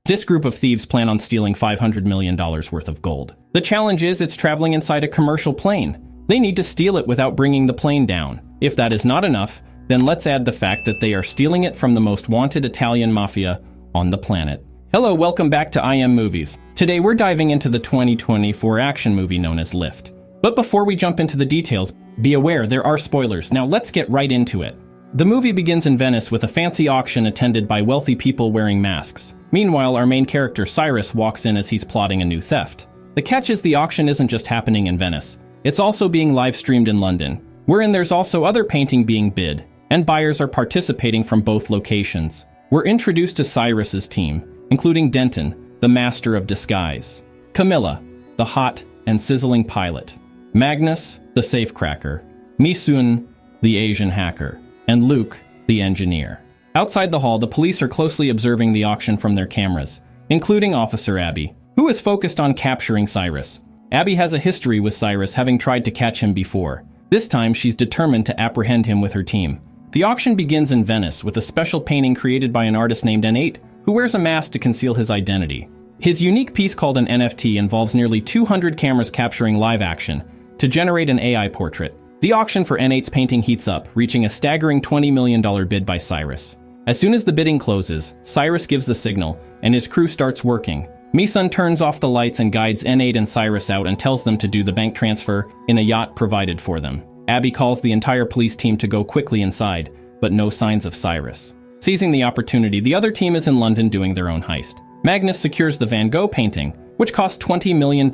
This group of thieves plan on stealing $500 million worth of gold. The challenge is it's traveling inside a commercial plane. They need to steal it without bringing the plane down. If that is not enough, then let's add the fact that they are stealing it from the most wanted Italian Mafia on the planet. Hello, welcome back to IM Movies. Today we're diving into the 2024 action movie known as Lift. But before we jump into the details, be aware there are spoilers. Now let's get right into it. The movie begins in Venice with a fancy auction attended by wealthy people wearing masks. Meanwhile, our main character Cyrus walks in as he's plotting a new theft. The catch is the auction isn't just happening in Venice. It's also being live-streamed in London, wherein there's also other painting being bid, and buyers are participating from both locations. We're introduced to Cyrus's team, including Denton, the master of disguise, Camilla, the hot and sizzling pilot, Magnus, the safecracker, Misun, the Asian hacker, and Luke, the engineer. Outside the hall, the police are closely observing the auction from their cameras, including Officer Abby, who is focused on capturing Cyrus. Abby has a history with Cyrus, having tried to catch him before. This time, she's determined to apprehend him with her team. The auction begins in Venice with a special painting created by an artist named N8, who wears a mask to conceal his identity. His unique piece called an NFT involves nearly 200 cameras capturing live action to generate an AI portrait. The auction for N8's painting heats up, reaching a staggering $20 million bid by Cyrus. As soon as the bidding closes, Cyrus gives the signal, and his crew starts working. Misun turns off the lights and guides N8 and Cyrus out and tells them to do the bank transfer in a yacht provided for them. Abby calls the entire police team to go quickly inside, but no signs of Cyrus. Seizing the opportunity, the other team is in London doing their own heist. Magnus secures the Van Gogh painting, which costs $20 million,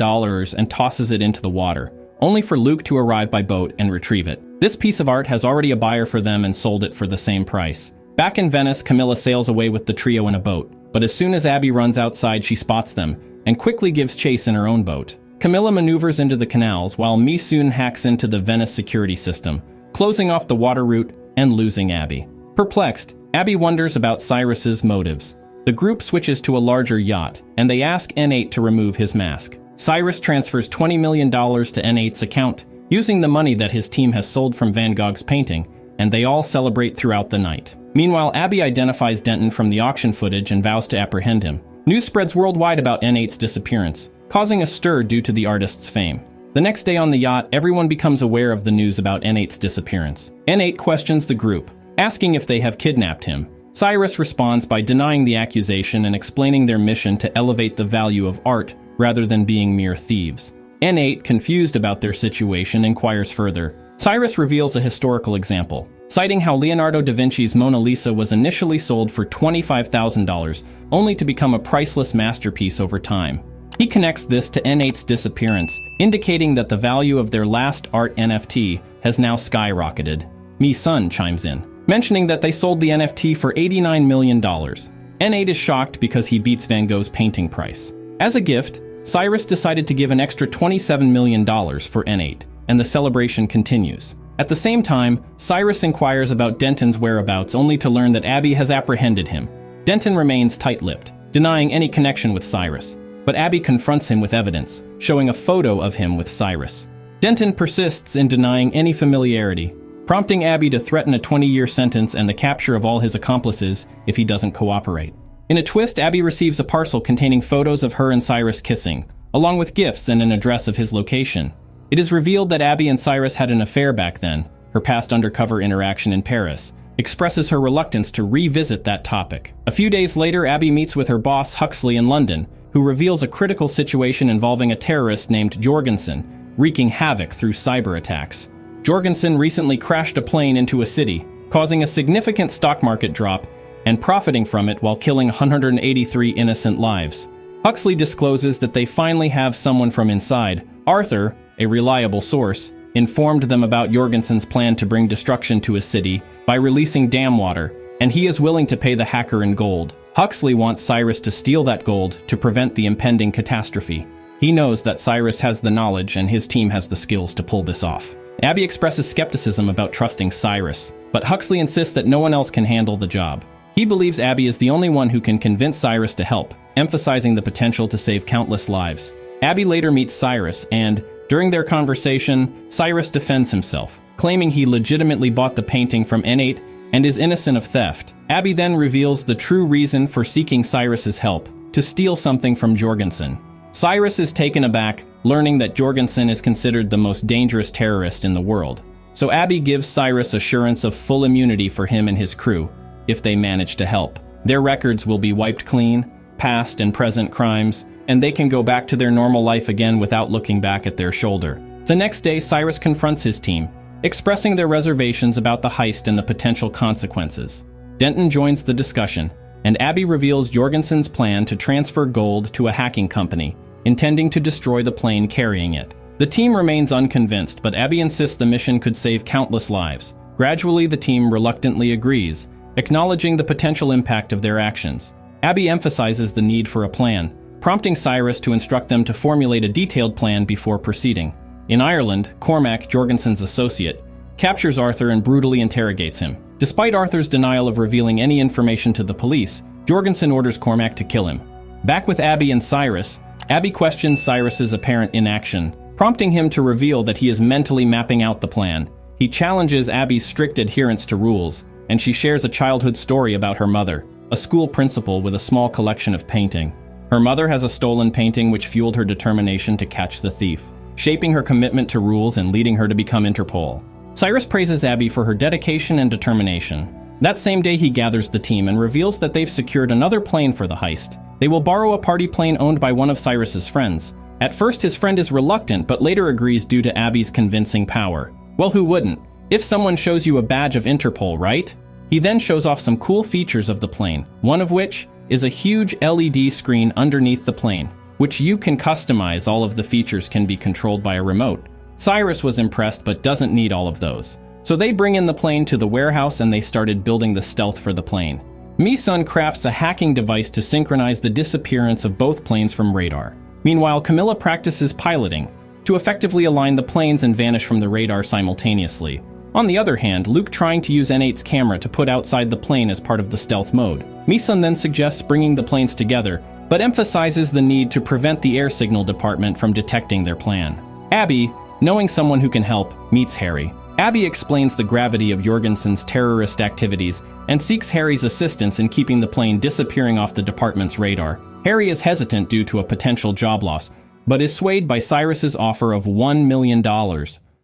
and tosses it into the water, only for Luke to arrive by boat and retrieve it. This piece of art has already a buyer for them and sold it for the same price. Back in Venice, Camilla sails away with the trio in a boat, but as soon as Abby runs outside, she spots them and quickly gives chase in her own boat. Camilla maneuvers into the canals while Misun hacks into the Venice security system, closing off the water route and losing Abby. Perplexed, Abby wonders about Cyrus's motives. The group switches to a larger yacht, and they ask N8 to remove his mask. Cyrus transfers $20 million to N8's account, using the money that his team has sold from Van Gogh's painting, and they all celebrate throughout the night. Meanwhile, Abby identifies Denton from the auction footage and vows to apprehend him. News spreads worldwide about N8's disappearance, causing a stir due to the artist's fame. The next day on the yacht, everyone becomes aware of the news about N8's disappearance. N8 questions the group, asking if they have kidnapped him. Cyrus responds by denying the accusation and explaining their mission to elevate the value of art rather than being mere thieves. N8, confused about their situation, inquires further. Cyrus reveals a historical example, citing how Leonardo da Vinci's Mona Lisa was initially sold for $25,000, only to become a priceless masterpiece over time. He connects this to N8's disappearance, indicating that the value of their last art NFT has now skyrocketed. Misun chimes in, mentioning that they sold the NFT for $89 million. N8 is shocked because he beats Van Gogh's painting price. As a gift, Cyrus decided to give an extra $27 million for N8, and the celebration continues. At the same time, Cyrus inquires about Denton's whereabouts only to learn that Abby has apprehended him. Denton remains tight-lipped, denying any connection with Cyrus, but Abby confronts him with evidence, showing a photo of him with Cyrus. Denton persists in denying any familiarity, prompting Abby to threaten a 20-year sentence and the capture of all his accomplices if he doesn't cooperate. In a twist, Abby receives a parcel containing photos of her and Cyrus kissing, along with gifts and an address of his location. It is revealed that Abby and Cyrus had an affair back then. Her past undercover interaction in Paris expresses her reluctance to revisit that topic. A few days later, Abby meets with her boss Huxley in London, who reveals a critical situation involving a terrorist named Jorgensen, wreaking havoc through cyber attacks. Jorgensen recently crashed a plane into a city, causing a significant stock market drop and profiting from it while killing 183 innocent lives. Huxley discloses that they finally have someone from inside. Arthur, a reliable source, informed them about Jorgensen's plan to bring destruction to his city by releasing dam water, and he is willing to pay the hacker in gold. Huxley wants Cyrus to steal that gold to prevent the impending catastrophe. He knows that Cyrus has the knowledge and his team has the skills to pull this off. Abby expresses skepticism about trusting Cyrus, but Huxley insists that no one else can handle the job. He believes Abby is the only one who can convince Cyrus to help, emphasizing the potential to save countless lives. Abby later meets Cyrus, and, during their conversation, Cyrus defends himself, claiming he legitimately bought the painting from N8 and is innocent of theft. Abby then reveals the true reason for seeking Cyrus's help, to steal something from Jorgensen. Cyrus is taken aback, learning that Jorgensen is considered the most dangerous terrorist in the world. So Abby gives Cyrus assurance of full immunity for him and his crew, if they manage to help. Their records will be wiped clean, past and present crimes, and they can go back to their normal life again without looking back at their shoulder. The next day, Cyrus confronts his team, expressing their reservations about the heist and the potential consequences. Denton joins the discussion, and Abby reveals Jorgensen's plan to transfer gold to a hacking company, intending to destroy the plane carrying it. The team remains unconvinced, but Abby insists the mission could save countless lives. Gradually, the team reluctantly agrees, acknowledging the potential impact of their actions. Abby emphasizes the need for a plan, prompting Cyrus to instruct them to formulate a detailed plan before proceeding. In Ireland, Cormac, Jorgensen's associate, captures Arthur and brutally interrogates him. Despite Arthur's denial of revealing any information to the police, Jorgensen orders Cormac to kill him. Back with Abby and Cyrus, Abby questions Cyrus's apparent inaction, prompting him to reveal that he is mentally mapping out the plan. He challenges Abby's strict adherence to rules, and she shares a childhood story about her mother, a school principal with a small collection of painting. Her mother has a stolen painting which fueled her determination to catch the thief, shaping her commitment to rules and leading her to become Interpol. Cyrus praises Abby for her dedication and determination. That same day, he gathers the team and reveals that they've secured another plane for the heist. They will borrow a party plane owned by one of Cyrus's friends. At first, his friend is reluctant, but later agrees due to Abby's convincing power. Well, who wouldn't? If someone shows you a badge of Interpol, right? He then shows off some cool features of the plane, one of which is a huge LED screen underneath the plane, which you can customize. All of the features can be controlled by a remote. Cyrus was impressed but doesn't need all of those. So they bring in the plane to the warehouse and they started building the stealth for the plane. Mi-sun crafts a hacking device to synchronize the disappearance of both planes from radar. Meanwhile, Camilla practices piloting to effectively align the planes and vanish from the radar simultaneously. On the other hand, Luke trying to use N8's camera to put outside the plane as part of the stealth mode. Mi-sun then suggests bringing the planes together, but emphasizes the need to prevent the air signal department from detecting their plan. Abby, knowing someone who can help, meets Harry. Abby explains the gravity of Jorgensen's terrorist activities and seeks Harry's assistance in keeping the plane disappearing off the department's radar. Harry is hesitant due to a potential job loss, but is swayed by Cyrus's offer of $1 million.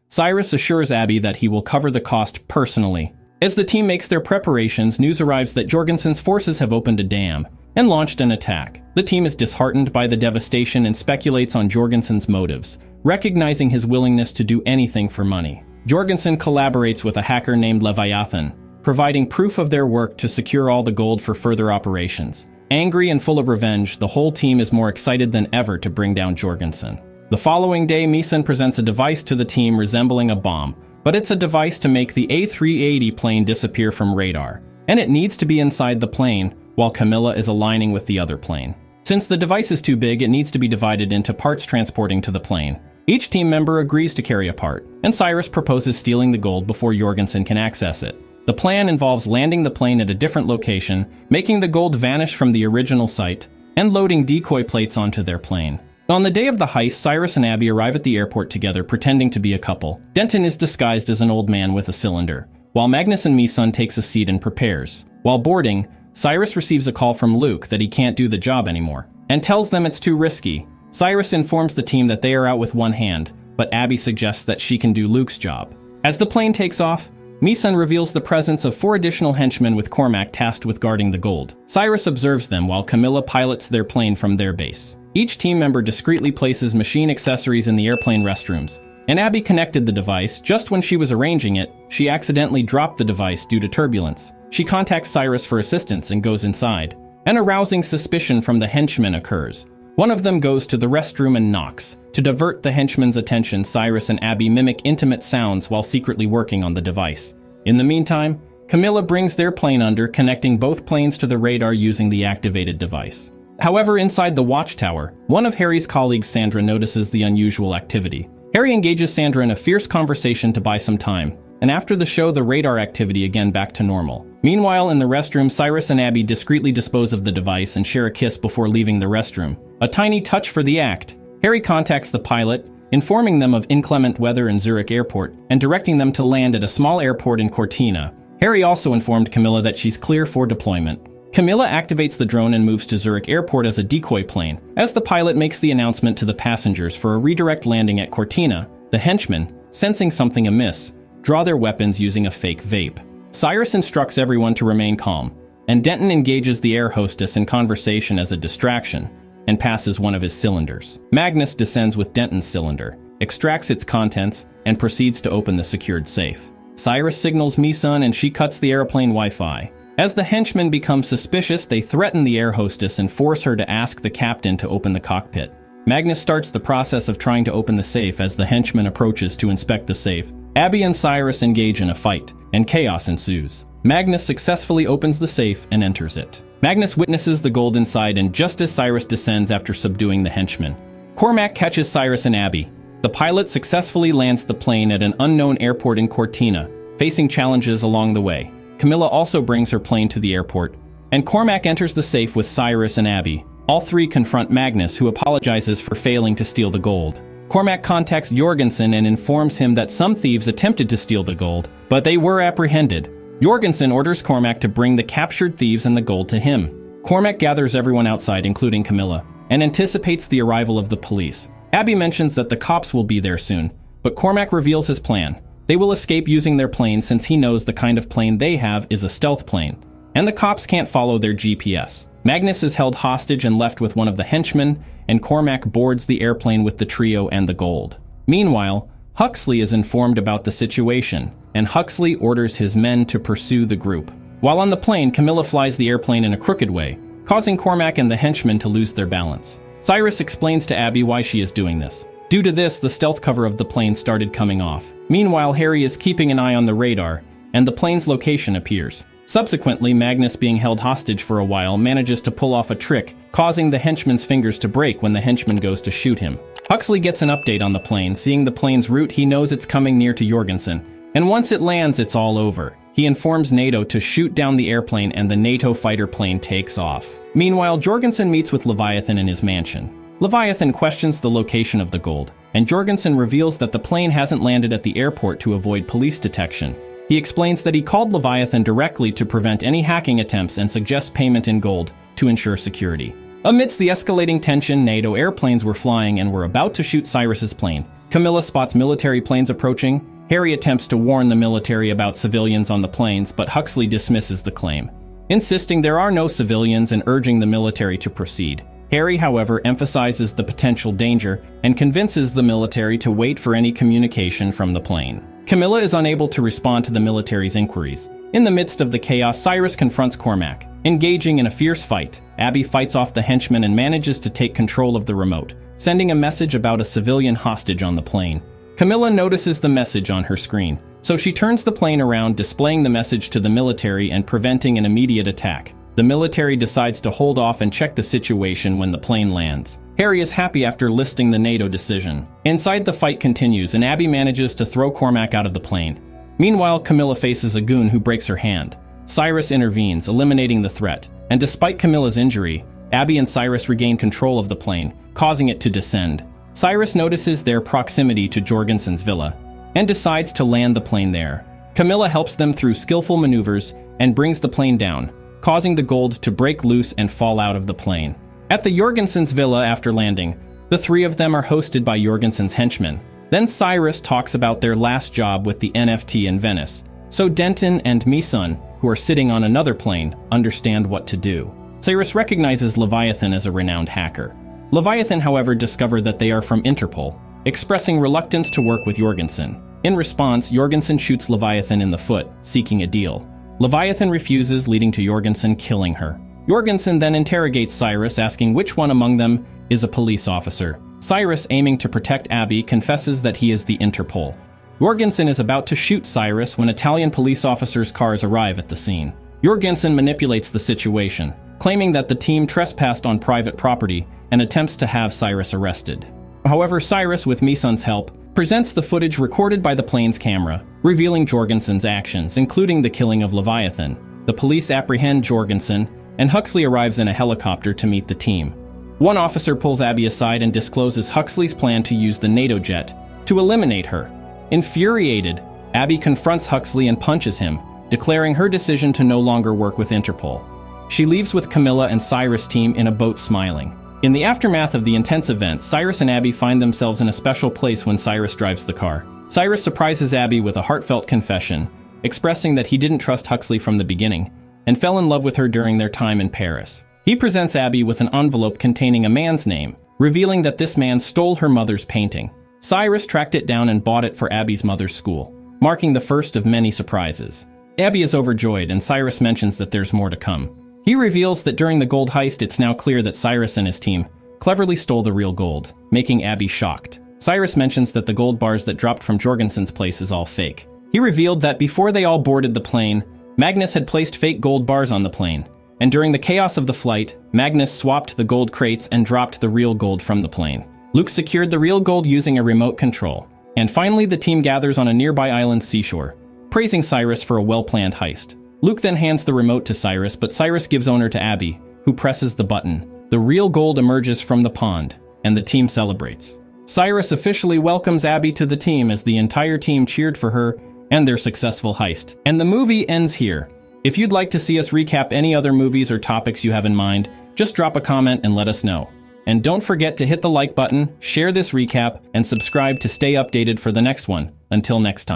Cyrus assures Abby that he will cover the cost personally. As the team makes their preparations, news arrives that Jorgensen's forces have opened a dam and launched an attack. The team is disheartened by the devastation and speculates on Jorgensen's motives, recognizing his willingness to do anything for money. Jorgensen collaborates with a hacker named Leviathan, providing proof of their work to secure all the gold for further operations. Angry and full of revenge, the whole team is more excited than ever to bring down Jorgensen. The following day, Mi-sun presents a device to the team resembling a bomb, but it's a device to make the A380 plane disappear from radar, and it needs to be inside the plane while Camilla is aligning with the other plane. Since the device is too big, it needs to be divided into parts transporting to the plane. Each team member agrees to carry a part, and Cyrus proposes stealing the gold before Jorgensen can access it. The plan involves landing the plane at a different location, making the gold vanish from the original site, and loading decoy plates onto their plane. On the day of the heist, Cyrus and Abby arrive at the airport together, pretending to be a couple. Denton is disguised as an old man with a cylinder, while Magnus and Mi-sun takes a seat and prepares. While boarding, Cyrus receives a call from Luke that he can't do the job anymore, and tells them it's too risky. Cyrus informs the team that they are out with one hand, but Abby suggests that she can do Luke's job. As the plane takes off, Mi-sun reveals the presence of 4 additional henchmen with Cormac tasked with guarding the gold. Cyrus observes them while Camilla pilots their plane from their base. Each team member discreetly places machine accessories in the airplane restrooms, and Abby connected the device. Just when she was arranging it, she accidentally dropped the device due to turbulence. She contacts Cyrus for assistance and goes inside. An arousing suspicion from the henchmen occurs. One of them goes to the restroom and knocks. To divert the henchmen's attention, Cyrus and Abby mimic intimate sounds while secretly working on the device. In the meantime, Camilla brings their plane under, connecting both planes to the radar using the activated device. However, inside the watchtower, one of Harry's colleagues, Sandra, notices the unusual activity. Harry engages Sandra in a fierce conversation to buy some time, and after the show, the radar activity again back to normal. Meanwhile, in the restroom, Cyrus and Abby discreetly dispose of the device and share a kiss before leaving the restroom. A tiny touch for the act. Harry contacts the pilot, informing them of inclement weather in Zurich airport and directing them to land at a small airport in Cortina. Harry also informed Camilla that she's clear for deployment. Camilla activates the drone and moves to Zurich Airport as a decoy plane. As the pilot makes the announcement to the passengers for a redirect landing at Cortina, the henchmen, sensing something amiss, draw their weapons using a fake vape. Cyrus instructs everyone to remain calm, and Denton engages the air hostess in conversation as a distraction and passes one of his cylinders. Magnus descends with Denton's cylinder, extracts its contents, and proceeds to open the secured safe. Cyrus signals Misun and she cuts the airplane Wi-Fi. As the henchmen become suspicious, they threaten the air hostess and force her to ask the captain to open the cockpit. Magnus starts the process of trying to open the safe as the henchman approaches to inspect the safe. Abby and Cyrus engage in a fight, and chaos ensues. Magnus successfully opens the safe and enters it. Magnus witnesses the gold inside, and just as Cyrus descends after subduing the henchmen, Cormac catches Cyrus and Abby. The pilot successfully lands the plane at an unknown airport in Cortina, facing challenges along the way. Camilla also brings her plane to the airport, and Cormac enters the safe with Cyrus and Abby. All three confront Magnus, who apologizes for failing to steal the gold. Cormac contacts Jorgensen and informs him that some thieves attempted to steal the gold, but they were apprehended. Jorgensen orders Cormac to bring the captured thieves and the gold to him. Cormac gathers everyone outside, including Camilla, and anticipates the arrival of the police. Abby mentions that the cops will be there soon, but Cormac reveals his plan. They will escape using their plane since he knows the kind of plane they have is a stealth plane, and the cops can't follow their GPS. Magnus is held hostage and left with one of the henchmen, and Cormac boards the airplane with the trio and the gold. Meanwhile, Huxley is informed about the situation, and Huxley orders his men to pursue the group. While on the plane, Camilla flies the airplane in a crooked way, causing Cormac and the henchmen to lose their balance. Cyrus explains to Abby why she is doing this. Due to this, the stealth cover of the plane started coming off. Meanwhile, Harry is keeping an eye on the radar, and the plane's location appears. Subsequently, Magnus, being held hostage for a while, manages to pull off a trick, causing the henchman's fingers to break when the henchman goes to shoot him. Huxley gets an update on the plane. Seeing the plane's route, he knows it's coming near to Jorgensen, and once it lands, it's all over. He informs NATO to shoot down the airplane, and the NATO fighter plane takes off. Meanwhile, Jorgensen meets with Leviathan in his mansion. Leviathan questions the location of the gold, and Jorgensen reveals that the plane hasn't landed at the airport to avoid police detection. He explains that he called Leviathan directly to prevent any hacking attempts and suggests payment in gold to ensure security. Amidst the escalating tension, NATO airplanes were flying and were about to shoot Cyrus's plane. Camilla spots military planes approaching. Harry attempts to warn the military about civilians on the planes, but Huxley dismisses the claim, insisting there are no civilians and urging the military to proceed. Harry, however, emphasizes the potential danger and convinces the military to wait for any communication from the plane. Camilla is unable to respond to the military's inquiries. In the midst of the chaos, Cyrus confronts Cormac. Engaging in a fierce fight, Abby fights off the henchmen and manages to take control of the remote, sending a message about a civilian hostage on the plane. Camilla notices the message on her screen, so she turns the plane around, displaying the message to the military and preventing an immediate attack. The military decides to hold off and check the situation when the plane lands. Harry is happy after listing the NATO decision. Inside, the fight continues, and Abby manages to throw Cormac out of the plane. Meanwhile, Camilla faces a goon who breaks her hand. Cyrus intervenes, eliminating the threat, and despite Camilla's injury, Abby and Cyrus regain control of the plane, causing it to descend. Cyrus notices their proximity to Jorgensen's villa, and decides to land the plane there. Camilla helps them through skillful maneuvers and brings the plane down, causing the gold to break loose and fall out of the plane. At the Jorgensen's villa after landing, the three of them are hosted by Jorgensen's henchmen. Then Cyrus talks about their last job with the NFT in Venice, so Denton and Misun, who are sitting on another plane, understand what to do. Cyrus recognizes Leviathan as a renowned hacker. Leviathan, however, discover that they are from Interpol, expressing reluctance to work with Jorgensen. In response, Jorgensen shoots Leviathan in the foot, seeking a deal. Leviathan refuses, leading to Jorgensen killing her. Jorgensen then interrogates Cyrus, asking which one among them is a police officer. Cyrus, aiming to protect Abby, confesses that he is the Interpol. Jorgensen is about to shoot Cyrus when Italian police officers' cars arrive at the scene. Jorgensen manipulates the situation, claiming that the team trespassed on private property and attempts to have Cyrus arrested. However, Cyrus, with Misun's help, presents the footage recorded by the plane's camera, revealing Jorgensen's actions, including the killing of Leviathan. The police apprehend Jorgensen, and Huxley arrives in a helicopter to meet the team. One officer pulls Abby aside and discloses Huxley's plan to use the NATO jet to eliminate her. Infuriated, Abby confronts Huxley and punches him, declaring her decision to no longer work with Interpol. She leaves with Camilla and Cyrus' team in a boat smiling. In the aftermath of the intense events, Cyrus and Abby find themselves in a special place when Cyrus drives the car. Cyrus surprises Abby with a heartfelt confession, expressing that he didn't trust Huxley from the beginning, and fell in love with her during their time in Paris. He presents Abby with an envelope containing a man's name, revealing that this man stole her mother's painting. Cyrus tracked it down and bought it for Abby's mother's school, marking the first of many surprises. Abby is overjoyed, and Cyrus mentions that there's more to come. He reveals that during the gold heist, it's now clear that Cyrus and his team cleverly stole the real gold, making Abby shocked. Cyrus mentions that the gold bars that dropped from Jorgensen's place is all fake. He revealed that before they all boarded the plane, Magnus had placed fake gold bars on the plane, and during the chaos of the flight, Magnus swapped the gold crates and dropped the real gold from the plane. Luke secured the real gold using a remote control. And finally, the team gathers on a nearby island's seashore, praising Cyrus for a well-planned heist. Luke then hands the remote to Cyrus, but Cyrus gives owner to Abby, who presses the button. The real gold emerges from the pond, and the team celebrates. Cyrus officially welcomes Abby to the team as the entire team cheered for her and their successful heist. And the movie ends here. If you'd like to see us recap any other movies or topics you have in mind, just drop a comment and let us know. And don't forget to hit the like button, share this recap, and subscribe to stay updated for the next one. Until next time.